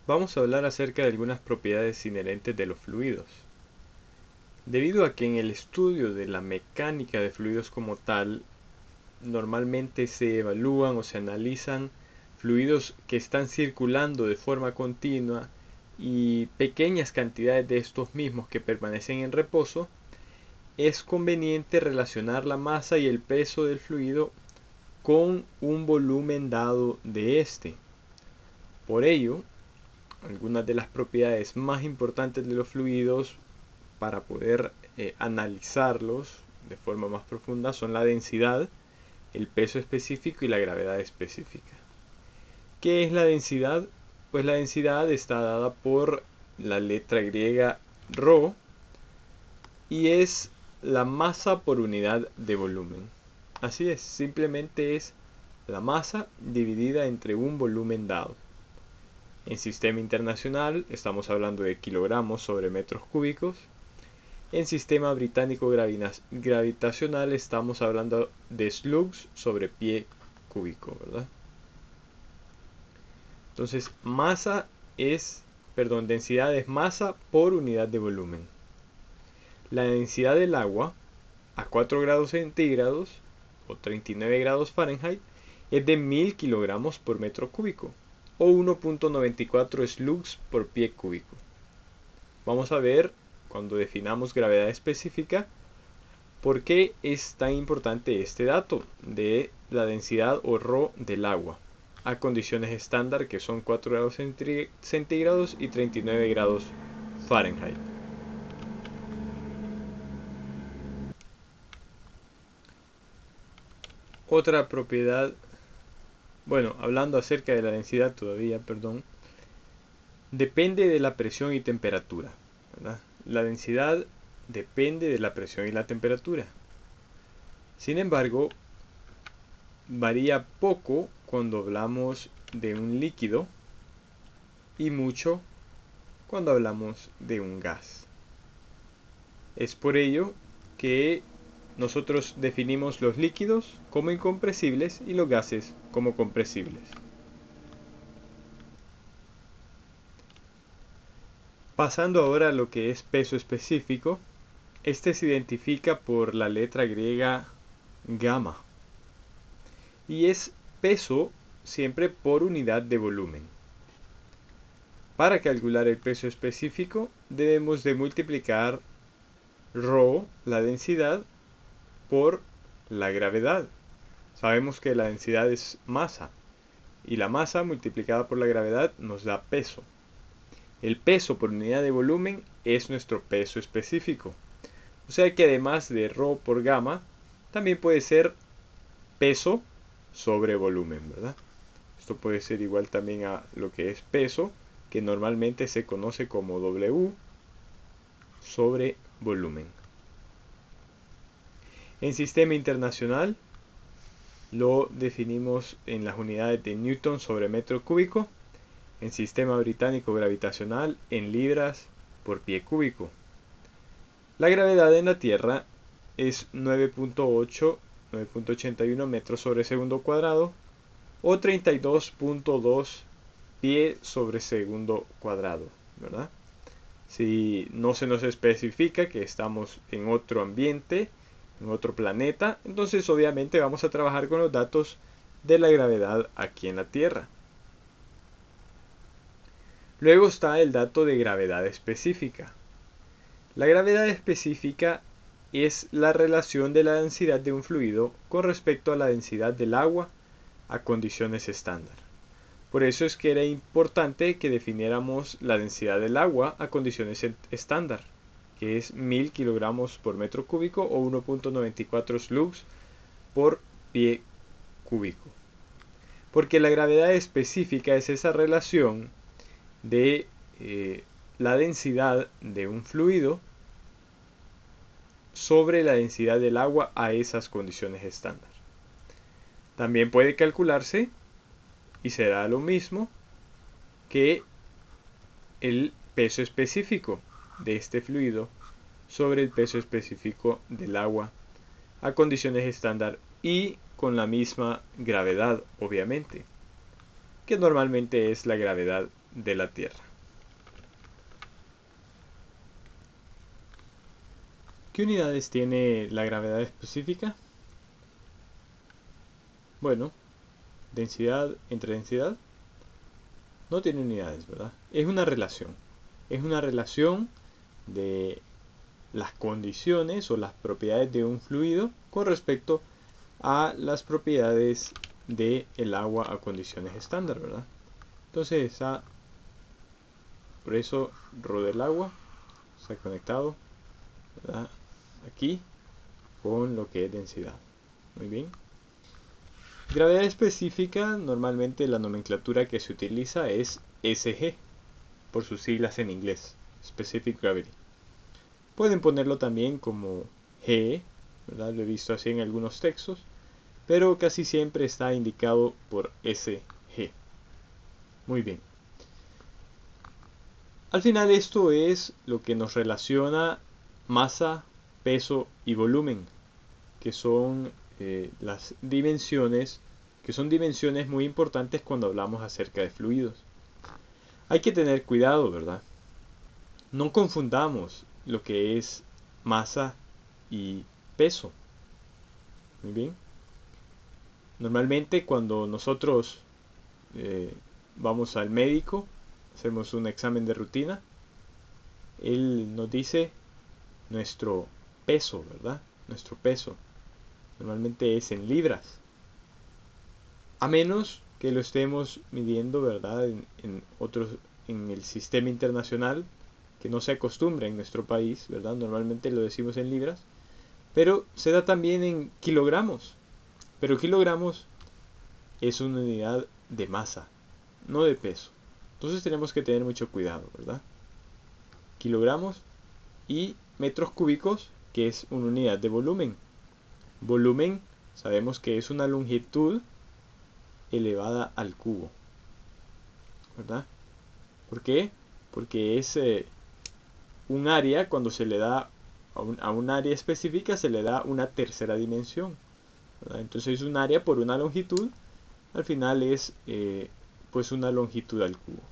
Vamos a hablar acerca de algunas propiedades inherentes de los fluidos. Debido a que en el estudio de la mecánica de fluidos como tal, normalmente se evalúan o se analizan fluidos que están circulando de forma continua y pequeñas cantidades de estos mismos que permanecen en reposo, es conveniente relacionar la masa y el peso del fluido con un volumen dado de este. Por ello, algunas de las propiedades más importantes de los fluidos para poder analizarlos de forma más profunda son la densidad, el peso específico y la gravedad específica. ¿Qué es la densidad? Pues la densidad está dada por la letra griega ρ y es la masa por unidad de volumen. Así es, simplemente es la masa dividida entre un volumen dado. En sistema internacional estamos hablando de kilogramos sobre metros cúbicos. En sistema británico gravitacional estamos hablando de slugs sobre pie cúbico, ¿verdad? Entonces, densidad es masa por unidad de volumen. La densidad del agua a 4 grados centígrados o 39 grados Fahrenheit es de 1000 kilogramos por metro cúbico o 1.94 slugs por pie cúbico. Vamos a ver cuando definamos gravedad específica por qué es tan importante este dato de la densidad o ρ del agua a condiciones estándar que son 4 grados centígrados y 39 grados Fahrenheit. Otra propiedad, bueno, hablando acerca de la densidad todavía, perdón, depende de la presión y temperatura, ¿verdad? La densidad depende de la presión y la temperatura. Sin embargo, varía poco cuando hablamos de un líquido y mucho cuando hablamos de un gas. Es por ello que nosotros definimos los líquidos como incompresibles y los gases como compresibles. Pasando ahora a lo que es peso específico, este se identifica por la letra griega gamma y es peso siempre por unidad de volumen. Para calcular el peso específico debemos de multiplicar ρ, la densidad, por la gravedad. Sabemos que la densidad es masa y la masa multiplicada por la gravedad nos da peso. El peso por unidad de volumen es nuestro peso específico. O sea que además de ρ por gamma, también puede ser peso sobre volumen, ¿verdad? Esto puede ser igual también a lo que es peso, que normalmente se conoce como W sobre volumen. En sistema internacional lo definimos en las unidades de Newton sobre metro cúbico, en sistema británico gravitacional en libras por pie cúbico. La gravedad en la Tierra es 9.81 metros sobre segundo cuadrado o 32.2 pie sobre segundo cuadrado, ¿verdad? Si no se nos especifica que estamos en otro ambiente, en otro planeta, entonces obviamente vamos a trabajar con los datos de la gravedad aquí en la Tierra. Luego está el dato de gravedad específica. La gravedad específica es la relación de la densidad de un fluido con respecto a la densidad del agua a condiciones estándar. Por eso es que era importante que definiéramos la densidad del agua a condiciones estándar, que es 1000 kilogramos por metro cúbico o 1.94 slugs por pie cúbico. Porque la gravedad específica es esa relación de la densidad de un fluido sobre la densidad del agua a esas condiciones estándar. También puede calcularse y será lo mismo que el peso específico de este fluido sobre el peso específico del agua a condiciones estándar y con la misma gravedad, obviamente, que normalmente es la gravedad de la Tierra. ¿Qué unidades tiene la gravedad específica? Bueno, densidad entre densidad no tiene unidades, ¿verdad? Es una relación. Es una relación de las condiciones o las propiedades de un fluido con respecto a las propiedades del agua a condiciones estándar, ¿verdad? Entonces por eso ρ del agua está conectado, ¿verdad? Aquí con lo que es densidad. Muy bien. Gravedad específica, normalmente la nomenclatura que se utiliza es SG, por sus siglas en inglés, Specific Gravity. Pueden ponerlo también como G, ¿verdad? Lo he visto así en algunos textos, pero casi siempre está indicado por SG. Muy bien. Al final esto es lo que nos relaciona masa, peso y volumen, que son las dimensiones, que son dimensiones muy importantes cuando hablamos acerca de fluidos. Hay que tener cuidado, ¿verdad? No confundamos lo que es masa y peso. Muy bien. Normalmente cuando nosotros vamos al médico, hacemos un examen de rutina, él nos dice nuestro peso, ¿verdad? Nuestro peso. Normalmente es en libras. A menos que lo estemos midiendo, ¿verdad? En el sistema internacional, que no se acostumbra en nuestro país, ¿verdad? Normalmente lo decimos en libras, pero se da también en kilogramos. Pero kilogramos es una unidad de masa, no de peso. Entonces tenemos que tener mucho cuidado, ¿verdad? Kilogramos y metros cúbicos, que es una unidad de volumen. Volumen sabemos que es una longitud elevada al cubo, ¿verdad? ¿Por qué? Porque es un área, cuando se le da a un área específica, se le da una tercera dimensión, ¿verdad? Entonces un área por una longitud, al final es pues una longitud al cubo.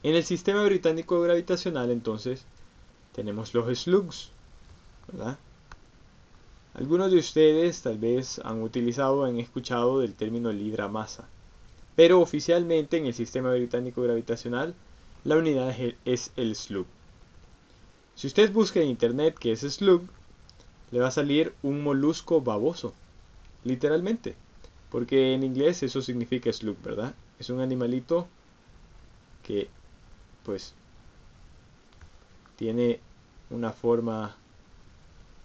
En el sistema británico gravitacional, entonces, tenemos los slugs, ¿verdad? Algunos de ustedes tal vez han utilizado o han escuchado del término libra-masa, pero oficialmente en el sistema británico gravitacional la unidad es el slug. Si usted busca en internet qué es slug, le va a salir un molusco baboso, literalmente, porque en inglés eso significa slug, ¿verdad? Es un animalito que pues tiene una forma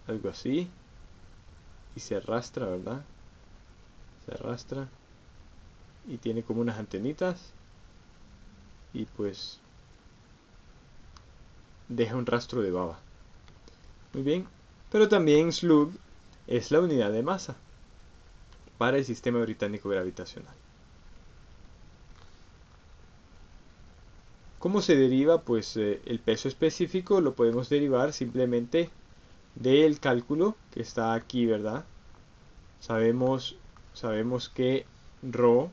algo así y se arrastra, ¿verdad? Se arrastra y tiene como unas antenitas y pues deja un rastro de baba. Muy bien, pero también slug es la unidad de masa para el sistema británico gravitacional. ¿Cómo se deriva? Pues el peso específico lo podemos derivar simplemente del cálculo que está aquí, ¿verdad? Sabemos que ρ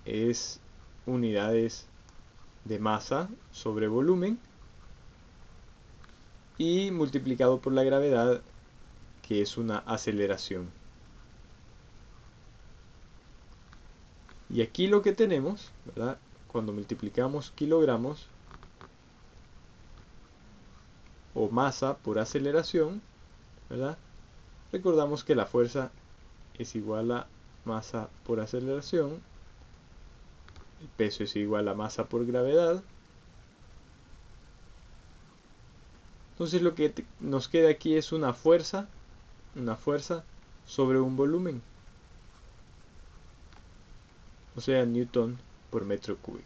es unidades de masa sobre volumen y multiplicado por la gravedad, que es una aceleración. Y aquí lo que tenemos, ¿verdad? Cuando multiplicamos kilogramos o masa por aceleración, ¿verdad? Recordamos que la fuerza es igual a masa por aceleración, el peso es igual a masa por gravedad. Entonces lo que nos queda aquí es una fuerza sobre un volumen, o sea, newton por metro cúbico.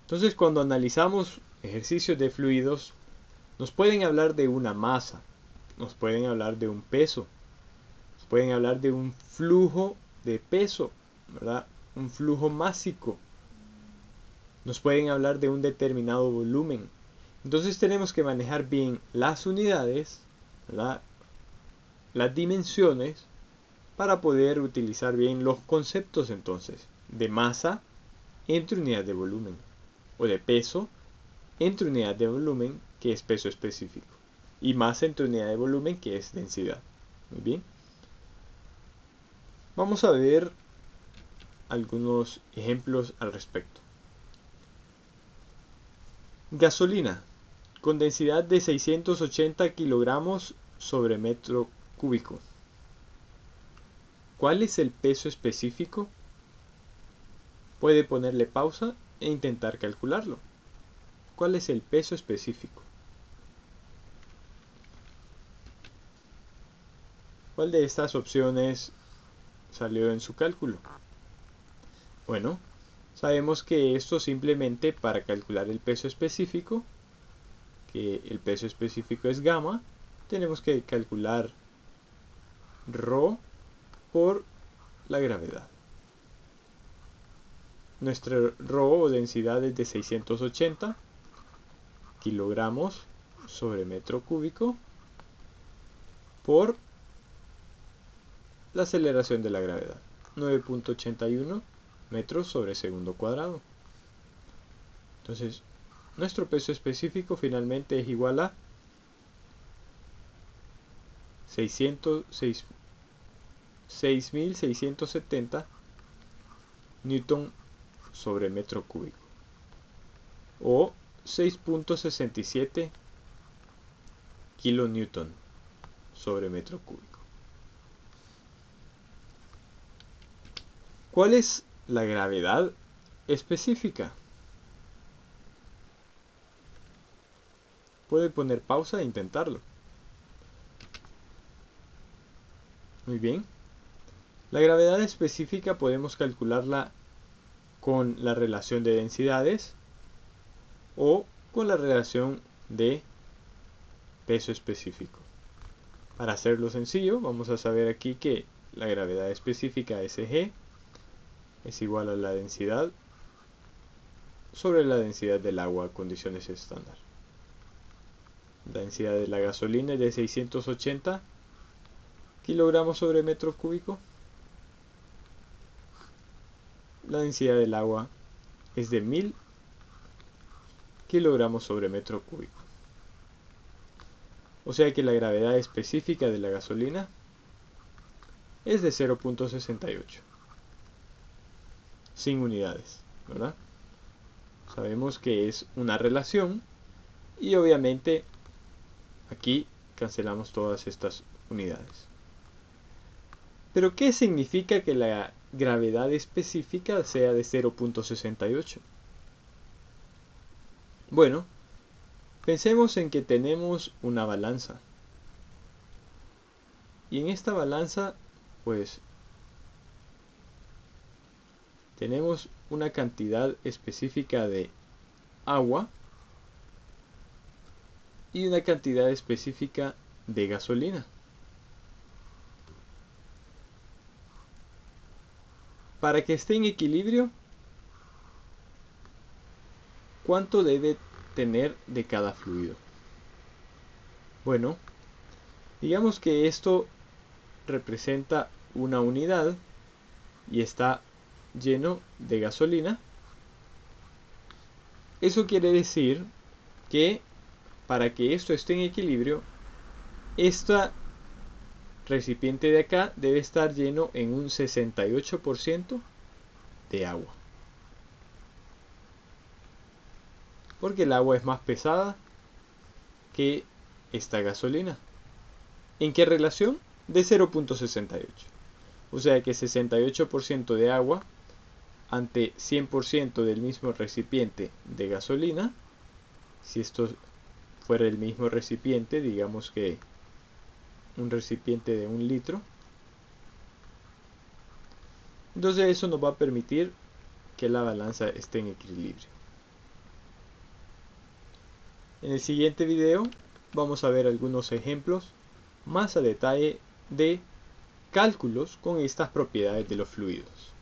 Entonces cuando analizamos ejercicios de fluidos, nos pueden hablar de una masa, nos pueden hablar de un peso, nos pueden hablar de un flujo de peso, ¿verdad? Un flujo másico. Nos pueden hablar de un determinado volumen. Entonces tenemos que manejar bien las unidades, ¿verdad? Las dimensiones, para poder utilizar bien los conceptos entonces de masa, entre unidad de volumen, o de peso entre unidad de volumen, que es peso específico, y masa entre unidad de volumen, que es densidad. Muy bien. Vamos a ver algunos ejemplos al respecto. Gasolina, con densidad de 680 kilogramos sobre metro cúbico. ¿Cuál es el peso específico? Puede ponerle pausa e intentar calcularlo. ¿Cuál es el peso específico? ¿Cuál de estas opciones salió en su cálculo? Bueno, sabemos que esto simplemente para calcular el peso específico, que el peso específico es gamma, tenemos que calcular ρ por la gravedad. Nuestro ρ o densidad es de 680 kilogramos sobre metro cúbico por la aceleración de la gravedad, 9.81 metros sobre segundo cuadrado. Entonces, nuestro peso específico finalmente es igual a 6.670 newton sobre metro cúbico, o 6.67 kilonewton sobre metro cúbico. ¿Cuál es la gravedad específica? Puede poner pausa e intentarlo. Muy bien. La gravedad específica podemos calcularla con la relación de densidades o con la relación de peso específico. Para hacerlo sencillo, vamos a saber aquí que la gravedad específica Sg es igual a la densidad sobre la densidad del agua a condiciones estándar. La densidad de la gasolina es de 680 kilogramos sobre metro cúbico. La densidad del agua es de 1000 kilogramos sobre metro cúbico. O sea que la gravedad específica de la gasolina es de 0.68. Sin unidades, ¿verdad? Sabemos que es una relación y obviamente aquí cancelamos todas estas unidades. Pero ¿qué significa que la gravedad específica sea de 0.68? Bueno, pensemos en que tenemos una balanza. Y en esta balanza, pues, tenemos una cantidad específica de agua y una cantidad específica de gasolina. Para que esté en equilibrio, ¿cuánto debe tener de cada fluido? Bueno, digamos que esto representa una unidad y está lleno de gasolina. Eso quiere decir que para que esto esté en equilibrio, esta recipiente de acá debe estar lleno en un 68% de agua. Porque el agua es más pesada que esta gasolina. ¿En qué relación? De 0.68. O sea que 68% de agua ante 100% del mismo recipiente de gasolina. Si esto fuera el mismo recipiente, digamos que un recipiente de 1 litro, entonces eso nos va a permitir que la balanza esté en equilibrio. En el siguiente video vamos a ver algunos ejemplos más a detalle de cálculos con estas propiedades de los fluidos.